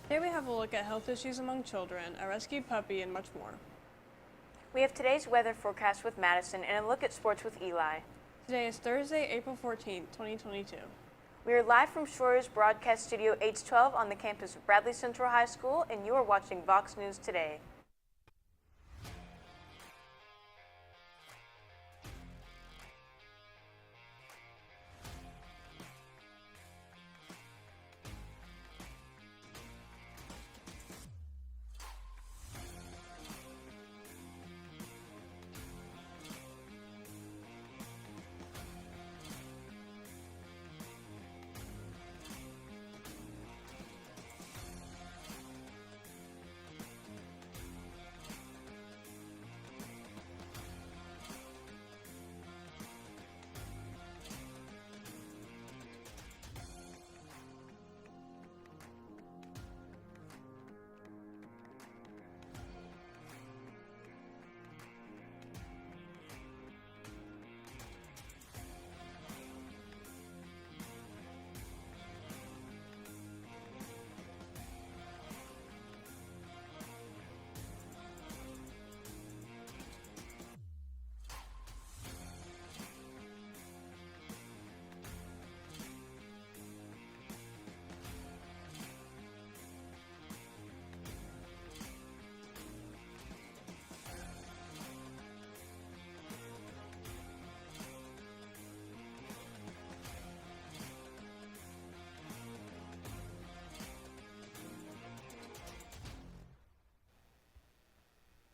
Today we have a look at health issues among children, a rescued puppy, and much more. We have today's weather forecast with Madison and a look at sports with Eli. Today is Thursday, April 14th, 2022. We are live from Schroer's Broadcast Studio H12 on the campus of Bradley Central High School, and you are watching VOX News Today.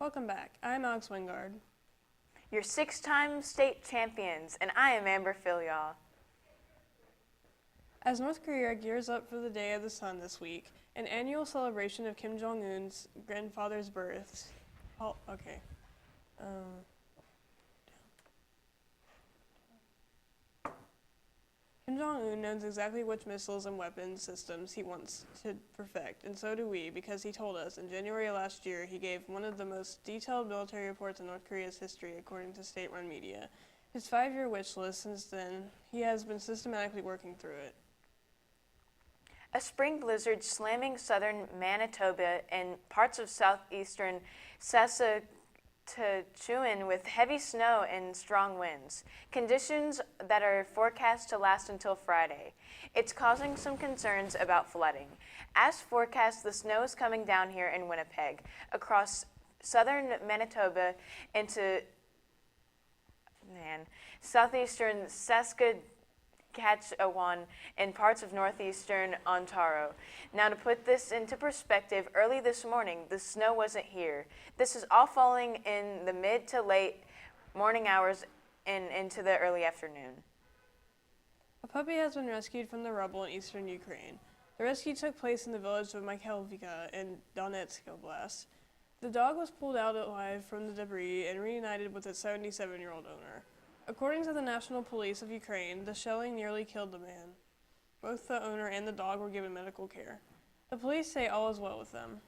Welcome back. I'm Alex Wingard. Your 6-time state champions, and I am Amber Filial. As North Korea gears up for the Day of the Sun this week, an annual celebration of Kim Jong-un's grandfather's birth. Kim Jong-un knows exactly which missiles and weapons systems he wants to perfect, and so do we, because he told us in January last year he gave one of the most detailed military reports in North Korea's history, according to state-run media. His 5-year wish list since then, he has been systematically working through it. A spring blizzard slamming southern Manitoba and parts of southeastern Saskatchewan with heavy snow and strong winds, conditions that are forecast to last until Friday. It's causing some concerns about flooding. As forecast, the snow is coming down here in Winnipeg, across southern Manitoba into southeastern Saskatchewan and parts of northeastern Ontario. Now, to put this into perspective, early this morning, the snow wasn't here. This is all falling in the mid to late morning hours and into the early afternoon. A puppy has been rescued from the rubble in eastern Ukraine. The rescue took place in the village of Mikhailivka in Donetsk Oblast. The dog was pulled out alive from the debris and reunited with its 77-year-old owner. According to the National Police of Ukraine, the shelling nearly killed the man. Both the owner and the dog were given medical care. The police say all is well with them.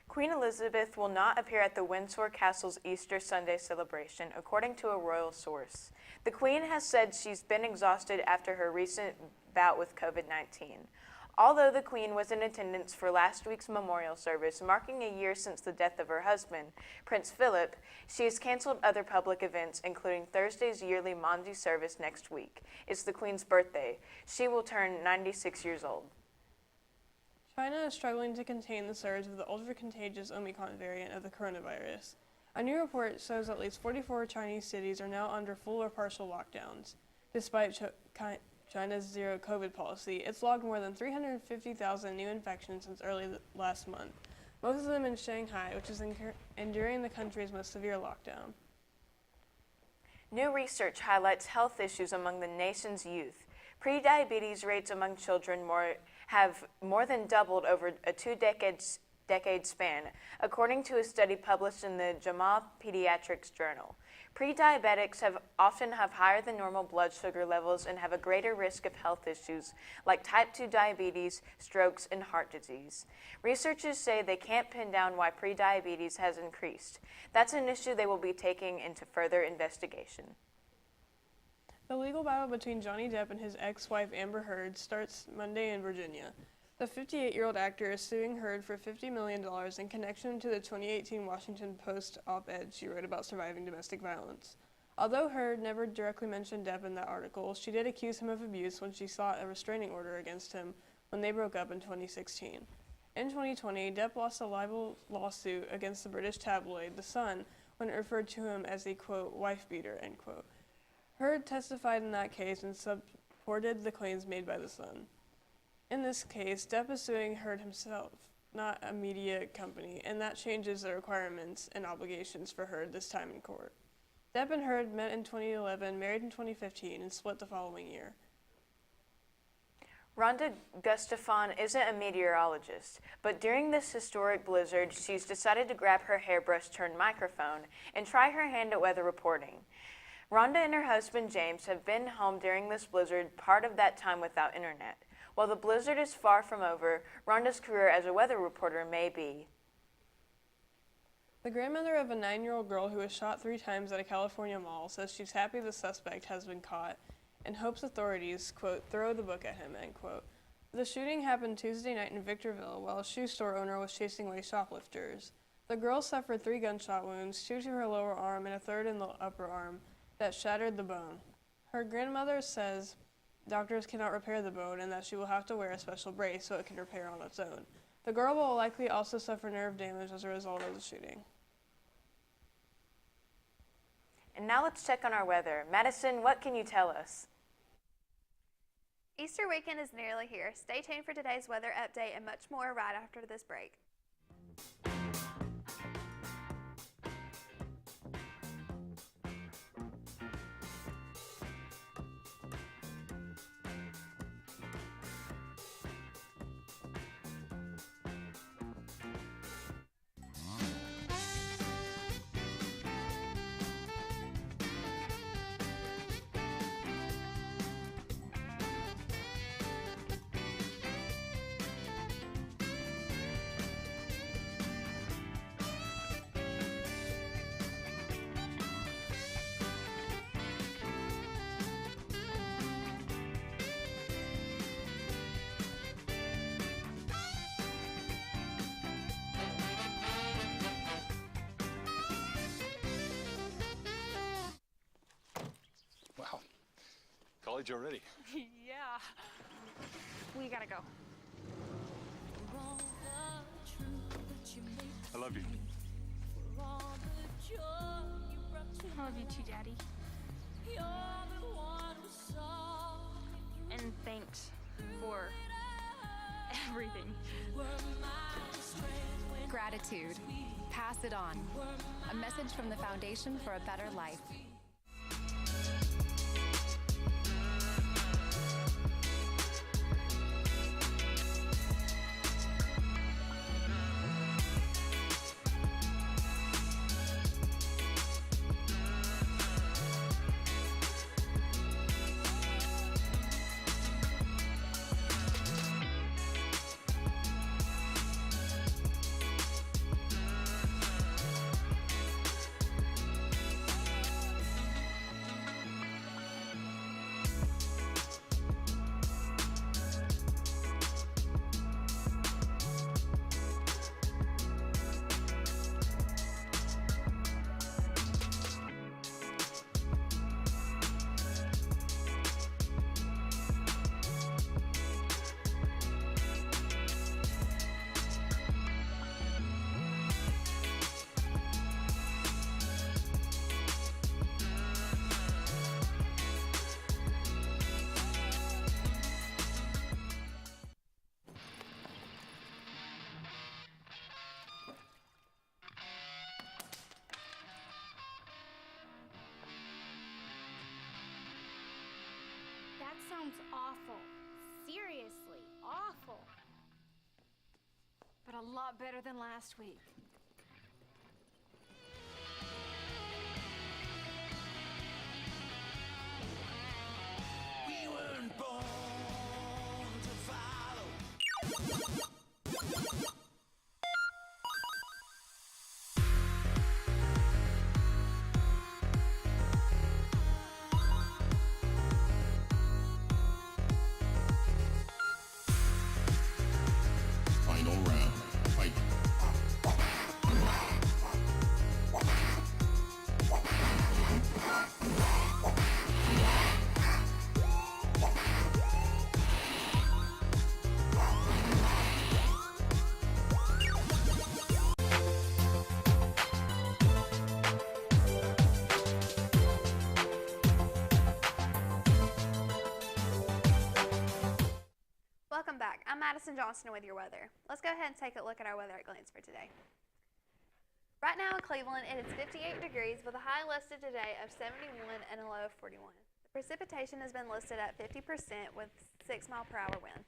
Queen Elizabeth will not appear at the Windsor Castle's Easter Sunday celebration, according to a royal source. The Queen has said she's been exhausted after her recent bout with COVID-19. Although the Queen was in attendance for last week's memorial service, marking a year since the death of her husband, Prince Philip, she has canceled other public events, including Thursday's yearly Maundy service next week. It's the Queen's birthday. She will turn 96 years old. China is struggling to contain the surge of the ultra-contagious Omicron variant of the coronavirus. A new report shows at least 44 Chinese cities are now under full or partial lockdowns. Despite China's zero COVID policy, it's logged more than 350,000 new infections since early last month, most of them in Shanghai, which is enduring the country's most severe lockdown. New research highlights health issues among the nation's youth. Prediabetes rates among children have more than doubled over a two-decade span, according to a study published in the JAMA Pediatrics Journal. Pre-diabetics often have higher than normal blood sugar levels and have a greater risk of health issues like type 2 diabetes, strokes, and heart disease. Researchers say they can't pin down why pre-diabetes has increased. That's an issue they will be taking into further investigation. The legal battle between Johnny Depp and his ex-wife Amber Heard starts Monday in Virginia. The 58-year-old actor is suing Heard for $50 million in connection to the 2018 Washington Post op-ed she wrote about surviving domestic violence. Although Heard never directly mentioned Depp in that article, she did accuse him of abuse when she sought a restraining order against him when they broke up in 2016. In 2020, Depp lost a libel lawsuit against the British tabloid The Sun when it referred to him as a, quote, wife-beater, end quote. Heard testified in that case and supported the claims made by The Sun. In this case, Depp is suing Heard himself, not a media company, and that changes the requirements and obligations for Heard this time in court. Depp and Heard met in 2011, married in 2015, and split the following year. Rhonda Gustafson isn't a meteorologist, but during this historic blizzard, she's decided to grab her hairbrush-turned microphone and try her hand at weather reporting. Rhonda and her husband James have been home during this blizzard part of that time without internet. While the blizzard is far from over, Rhonda's career as a weather reporter may be. The grandmother of a 9-year-old girl who was shot 3 times at a California mall says she's happy the suspect has been caught and hopes authorities, quote, throw the book at him, end quote. The shooting happened Tuesday night in Victorville while a shoe store owner was chasing away shoplifters. The girl suffered 3 gunshot wounds, 2 to her lower arm and a 3rd in the upper arm, that shattered the bone. Her grandmother says doctors cannot repair the bone and that she will have to wear a special brace so it can repair on its own. The girl will likely also suffer nerve damage as a result of the shooting. And now let's check on our weather. Madison, what can you tell us? Easter weekend is nearly here. Stay tuned for today's weather update and much more right after this break. Wow, college already. Yeah. We gotta go. I love you. I love you too, Daddy. And thanks for everything. Gratitude. Pass it on. A message from the Foundation for a Better Life. That sounds awful. Seriously, awful. But a lot better than last week. We weren't born to follow. Welcome back. I'm Madison Johnston with your weather. Let's go ahead and take a look at our weather at glance for today. Right now in Cleveland, it is 58 degrees with a high listed today of 71 and a low of 41. The precipitation has been listed at 50% with 6-mile-per-hour wind.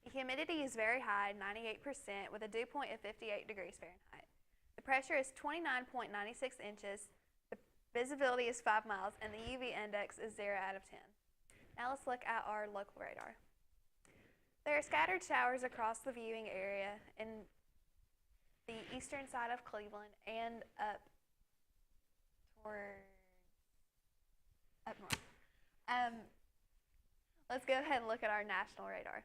The humidity is very high, 98%, with a dew point of 58 degrees Fahrenheit. The pressure is 29.96 inches. The visibility is 5 miles, and the UV index is 0 out of 10. Now let's look at our local radar. There are scattered showers across the viewing area in the eastern side of Cleveland and up north. Let's go ahead and look at our national radar.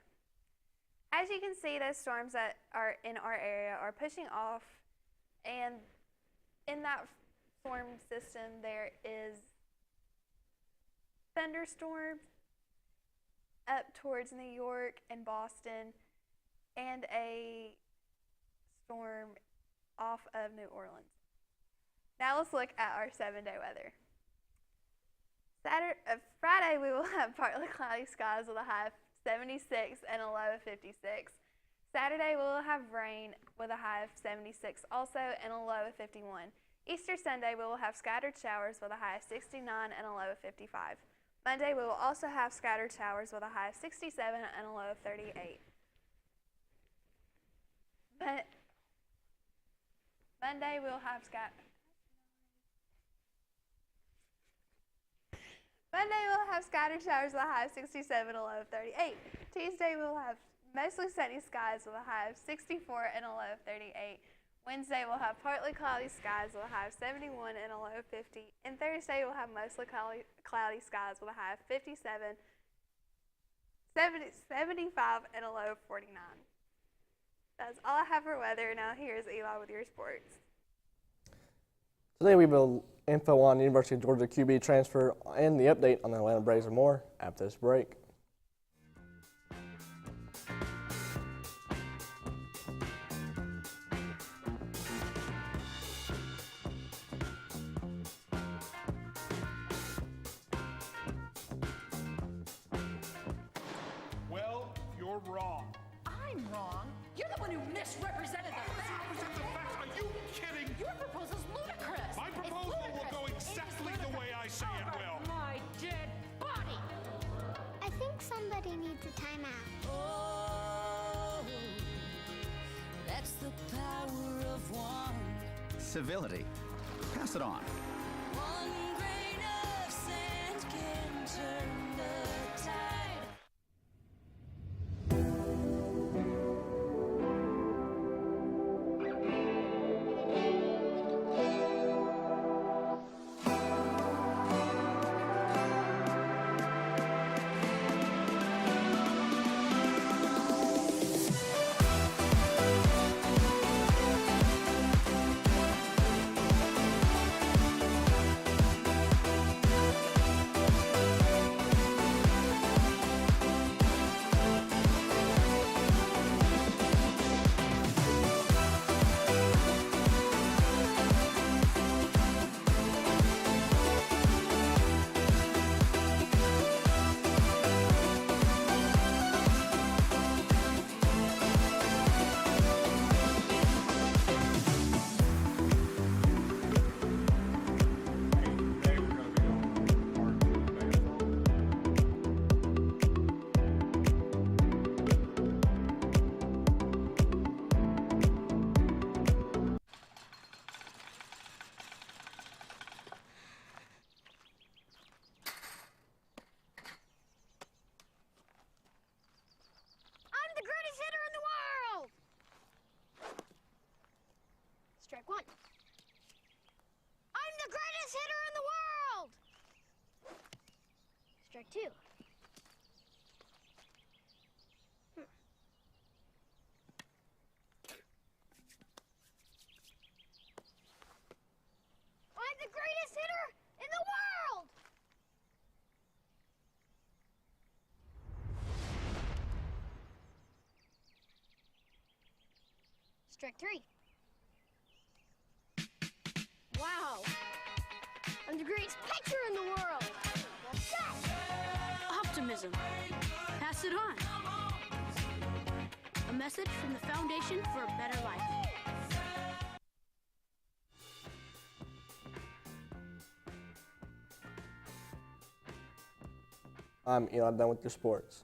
As you can see, those storms that are in our area are pushing off, and in that storm system there is thunderstorms up towards New York and Boston, and a storm off of New Orleans. Now let's look at our 7-day weather. Friday we will have partly cloudy skies with a high of 76 and a low of 56. Saturday we will have rain with a high of 76 also and a low of 51. Easter Sunday we will have scattered showers with a high of 69 and a low of 55. Monday, we will also have scattered showers with a high of 67 and a low of 38. Monday, we'll have scattered showers with a high of 67 and a low of 38. Tuesday, we'll have mostly sunny skies with a high of 64 and a low of 38. Wednesday, we'll have partly cloudy skies with a high of 71 and a low of 50. And Thursday, we'll have mostly cloudy skies with a high of 57, 75, and a low of 49. That's all I have for weather. Now here's Eli with your sports. Today we have info on University of Georgia QB transfer and the update on the Atlanta Braves and more after this break. Wrong. I'm wrong. You're the one who misrepresented the facts. Misrepresent the facts? Are you kidding? Your proposal's ludicrous. My proposal will go exactly the way I say it will. My dead body. I think somebody needs a timeout. Oh, that's the power of one. Civility. Pass it on. One grain of sand can turn the tide. Strike one. I'm the greatest hitter in the world! Strike two. I'm the greatest hitter in the world! Strike three. Wow! I'm the greatest pitcher in the world! Yes! Optimism. Pass it on. message from the Foundation for a Better Life. I'm Eli, done with your sports.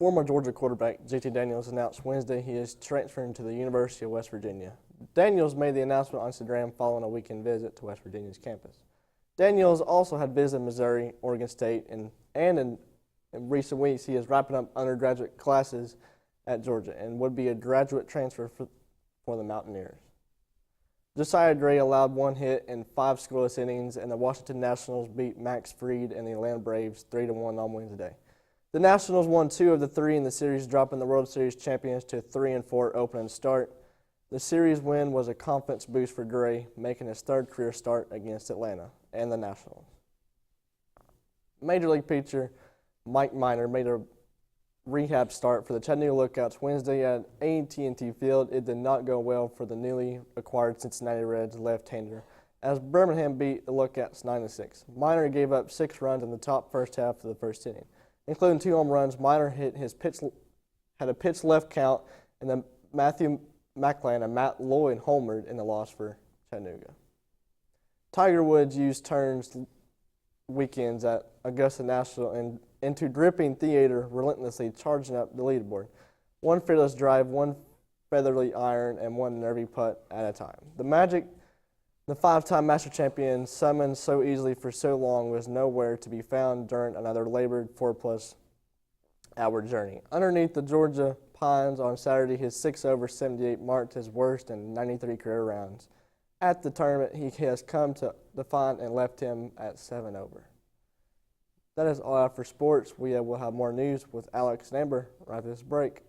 Former Georgia quarterback J.T. Daniels announced Wednesday he is transferring to the University of West Virginia. Daniels made the announcement on Instagram following a weekend visit to West Virginia's campus. Daniels also had visited Missouri, Oregon State, and in recent weeks he is wrapping up undergraduate classes at Georgia and would be a graduate transfer for the Mountaineers. Josiah Gray allowed 1 hit in 5 scoreless innings, and the Washington Nationals beat Max Fried and the Atlanta Braves 3-1 on Wednesday. The Nationals won 2 of the 3 in the series, dropping the World Series champions to a 3-4 opening start. The series win was a confidence boost for Gray, making his 3rd career start against Atlanta and the Nationals. Major League pitcher Mike Minor made a rehab start for the Chattanooga Lookouts Wednesday at AT&T Field. It did not go well for the newly acquired Cincinnati Reds left-hander, as Birmingham beat the Lookouts 9-6. Minor gave up 6 runs in the top first half of the first inning, including 2 home runs. Minor had a pitch left count, and then Matthew Macklin and Matt Lloyd homered in the loss for Chattanooga. Tiger Woods used turns weekends at Augusta National and into dripping theater, relentlessly charging up the leaderboard. 1 fearless drive, 1 featherly iron, and 1 nervy putt at a time. The Magic, the 5-time Master champion, summoned so easily for so long, was nowhere to be found during another labored 4+ hour journey. Underneath the Georgia pines on Saturday, his 6/78 marked his worst in 93 career rounds. At the tournament, he has come to define and left him at 7 over. That is all I have for sports. We will have more news with Alex and Amber right after this break.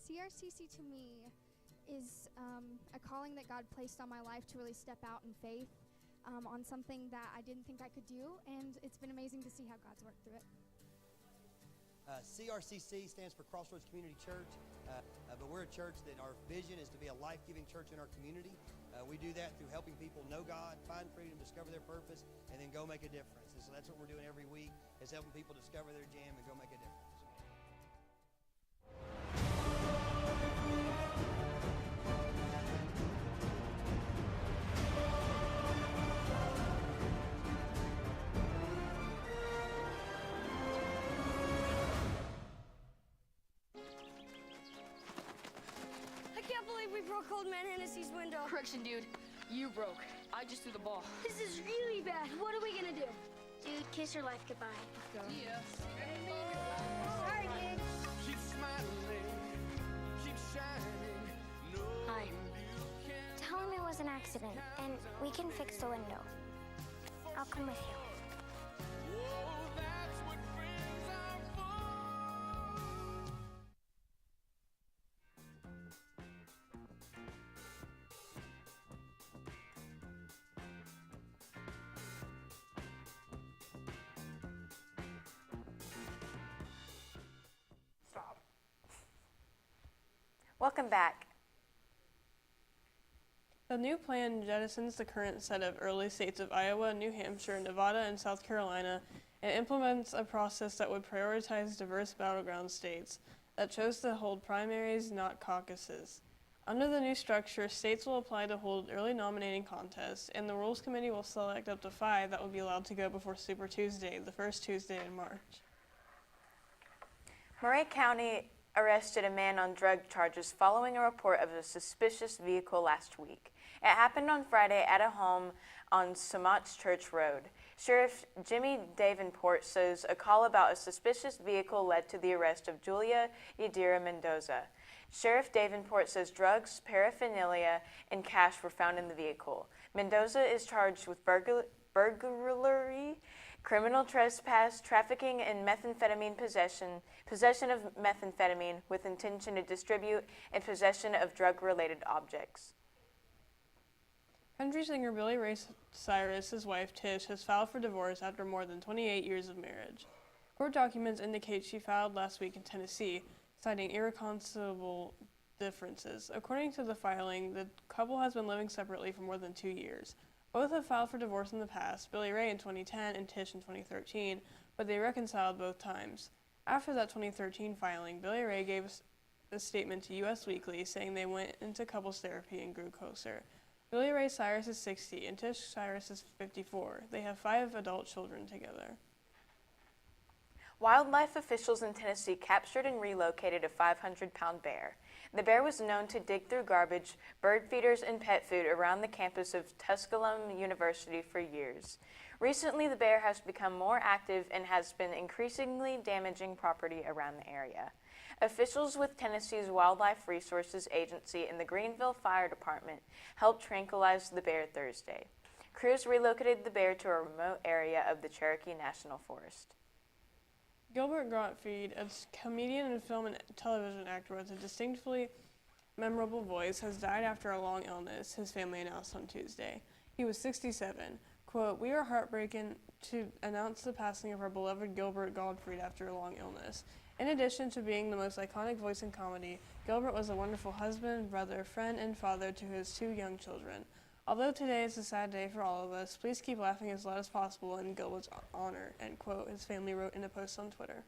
CRCC to me is a calling that God placed on my life to really step out in faith on something that I didn't think I could do, and it's been amazing to see how God's worked through it. CRCC stands for Crossroads Community Church, but we're a church that our vision is to be a life-giving church in our community. We do that through helping people know God, find freedom, discover their purpose, and then go make a difference. And so that's what we're doing every week, is helping people discover their jam and go make a difference. We broke Old Man Hennessy's window. Correction, dude. You broke. I just threw the ball. This is really bad. What are we gonna do? Dude, kiss your life goodbye. Yeah. Sorry, dude. Keep smiling, keep shining. No, Hi. Tell him it was an accident, and we can fix the window. I'll come with you. that's what friends are for. Welcome back. The new plan jettisons the current set of early states of Iowa, New Hampshire, Nevada, and South Carolina, and implements a process that would prioritize diverse battleground states that chose to hold primaries, not caucuses. Under the new structure, states will apply to hold early nominating contests, and the Rules Committee will select up to 5 that will be allowed to go before Super Tuesday, the first Tuesday in March. Murray County arrested a man on drug charges following a report of a suspicious vehicle last week. It happened on Friday at a home on Samach Church Road. Sheriff Jimmy Davenport says a call about a suspicious vehicle led to the arrest of Julia Yadira Mendoza. Sheriff Davenport says drugs, paraphernalia, and cash were found in the vehicle. Mendoza is charged with burglary, criminal trespass, trafficking in methamphetamine possession of methamphetamine with intention to distribute, and possession of drug-related objects. Country singer Billy Ray Cyrus's wife Tish has filed for divorce after more than 28 years of marriage. Court documents indicate she filed last week in Tennessee, citing irreconcilable differences. According to the filing, the couple has been living separately for more than 2 years. Both have filed for divorce in the past, Billy Ray in 2010 and Tish in 2013, but they reconciled both times. After that 2013 filing, Billy Ray gave a statement to U.S. Weekly saying they went into couples therapy and grew closer. Billy Ray Cyrus is 60 and Tish Cyrus is 54. They have 5 adult children together. Wildlife officials in Tennessee captured and relocated a 500-pound bear. The bear was known to dig through garbage, bird feeders, and pet food around the campus of Tusculum University for years. Recently, the bear has become more active and has been increasingly damaging property around the area. Officials with Tennessee's Wildlife Resources Agency and the Greenville Fire Department helped tranquilize the bear Thursday. Crews relocated the bear to a remote area of the Cherokee National Forest. Gilbert Gottfried, a comedian and film and television actor with a distinctly memorable voice, has died after a long illness, his family announced on Tuesday. He was 67. Quote, "We are heartbroken to announce the passing of our beloved Gilbert Gottfried after a long illness. In addition to being the most iconic voice in comedy, Gilbert was a wonderful husband, brother, friend, and father to his 2 young children. Although today is a sad day for all of us, please keep laughing as loud as possible in Gilbert's honor," end quote, his family wrote in a post on Twitter.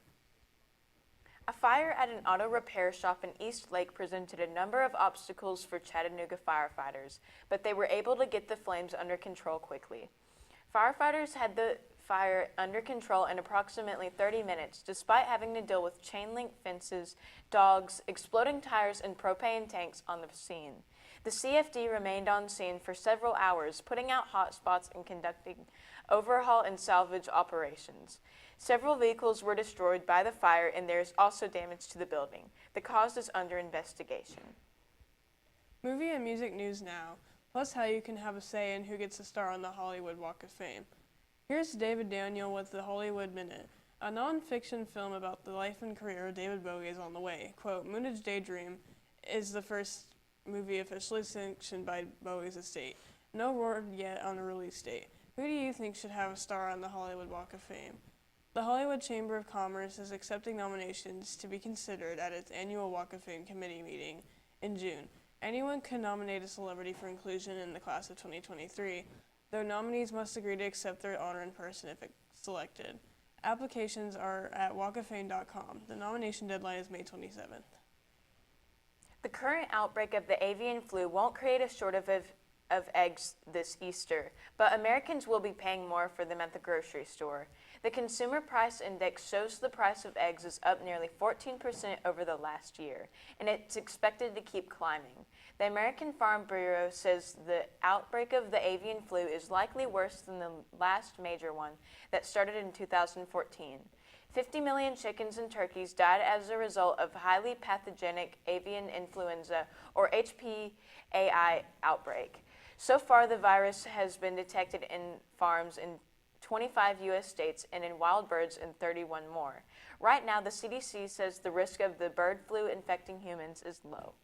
A fire at an auto repair shop in East Lake presented a number of obstacles for Chattanooga firefighters, but they were able to get the flames under control quickly. Firefighters had the fire under control in approximately 30 minutes, despite having to deal with chain-link fences, dogs, exploding tires, and propane tanks on the scene. The CFD remained on scene for several hours, putting out hot spots and conducting overhaul and salvage operations. Several vehicles were destroyed by the fire, and there is also damage to the building. The cause is under investigation. Movie and music news now, plus how you can have a say in who gets a star on the Hollywood Walk of Fame. Here's David Daniel with the Hollywood Minute. A non-fiction film about the life and career of David Bowie is on the way. Quote, "Moonage Daydream is the first movie officially sanctioned by Bowie's estate. No word yet on a release date. Who do you think should have a star on the Hollywood Walk of Fame?" The Hollywood Chamber of Commerce is accepting nominations to be considered at its annual Walk of Fame committee meeting in June. Anyone can nominate a celebrity for inclusion in the class of 2023, though nominees must agree to accept their honor in person if selected. Applications are at walkoffame.com. The nomination deadline is May 27th. The current outbreak of the avian flu won't create a shortage of eggs this Easter, but Americans will be paying more for them at the grocery store. The Consumer Price Index shows the price of eggs is up nearly 14% over the last year, and it's expected to keep climbing. The American Farm Bureau says the outbreak of the avian flu is likely worse than the last major one that started in 2014. 50 million chickens and turkeys died as a result of highly pathogenic avian influenza, or HPAI, outbreak. So far, the virus has been detected in farms in 25 U.S. states and in wild birds in 31 more. Right now, the CDC says the risk of the bird flu infecting humans is low.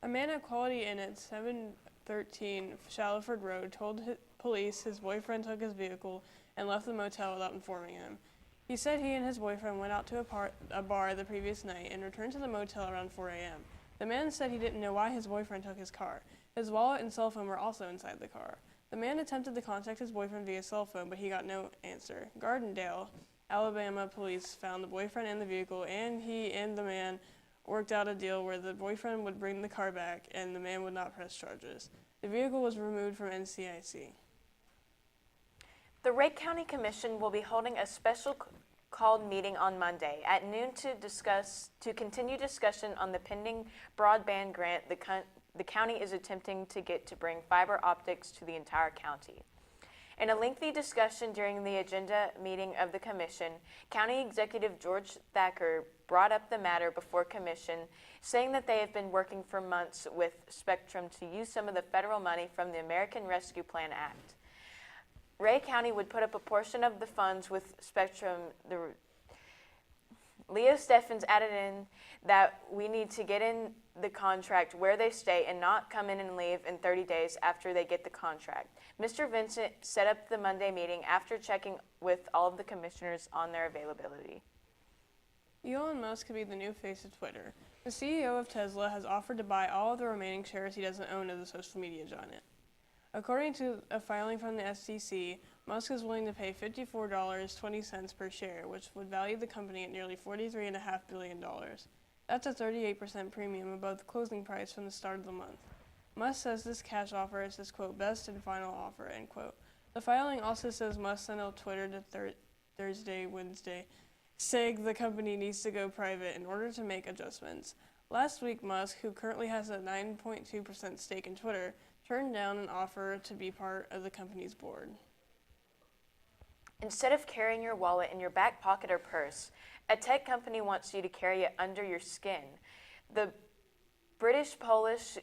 A man at Quality Inn at 713 Shallowford Road told police his boyfriend took his vehicle and left the motel without informing him. He said he and his boyfriend went out to a bar the previous night and returned to the motel around 4 a.m. The man said he didn't know why his boyfriend took his car. His wallet and cell phone were also inside the car. The man attempted to contact his boyfriend via cell phone, but he got no answer. Gardendale, Alabama police found the boyfriend in the vehicle, and he and the man worked out a deal where the boyfriend would bring the car back and the man would not press charges. The vehicle was removed from NCIC. The Rake County Commission will be holding a special called meeting on Monday at noon to continue discussion on the pending broadband grant the county is attempting to get to bring fiber optics to the entire county. In a lengthy discussion during the agenda meeting of the commission, County Executive George Thacker brought up the matter before commission, saying that they have been working for months with Spectrum to use some of the federal money from the American Rescue Plan Act. Ray County would put up a portion of the funds with Spectrum. Leo Steffens added in that we need to get in the contract where they stay and not come in and leave in 30 days after they get the contract. Mr. Vincent set up the Monday meeting after checking with all of the commissioners on their availability. Elon Musk could be the new face of Twitter. The CEO of Tesla has offered to buy all of the remaining shares he doesn't own of the social media giant. According to a filing from the SEC, Musk is willing to pay $54.20 per share, which would value the company at nearly $43.5 billion. That's a 38% premium above the closing price from the start of the month. Musk says this cash offer is his, quote, best and final offer, end quote. The filing also says Musk sent out Twitter to Wednesday, saying the company needs to go private in order to make adjustments. Last week, Musk, who currently has a 9.2% stake in Twitter, turned down an offer to be part of the company's board. Instead of carrying your wallet in your back pocket or purse, a tech company wants you to carry it under your skin. The British-Polish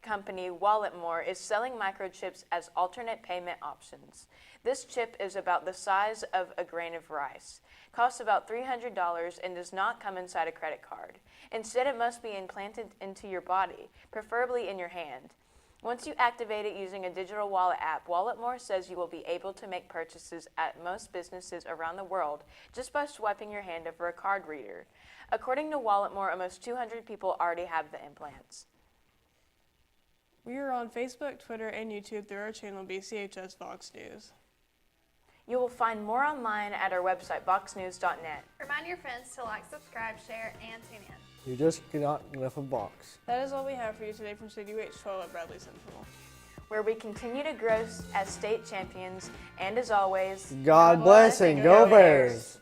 company Walletmore is selling microchips as alternate payment options. This chip is about the size of a grain of rice, costs about $300, and does not come inside a credit card. Instead, it must be implanted into your body, preferably in your hand. Once you activate it using a digital wallet app, Walletmore says you will be able to make purchases at most businesses around the world just by swiping your hand over a card reader. According to Walletmore, almost 200 people already have the implants. We are on Facebook, Twitter, and YouTube through our channel BCHS VOX News. You will find more online at our website, voxnews.net. Remind your friends to like, subscribe, share, and tune in. You just cannot enough of Vox. That is all we have for you today from City UH12 at Bradley Central, where we continue to grow as state champions, and as always, God bless and go Bears!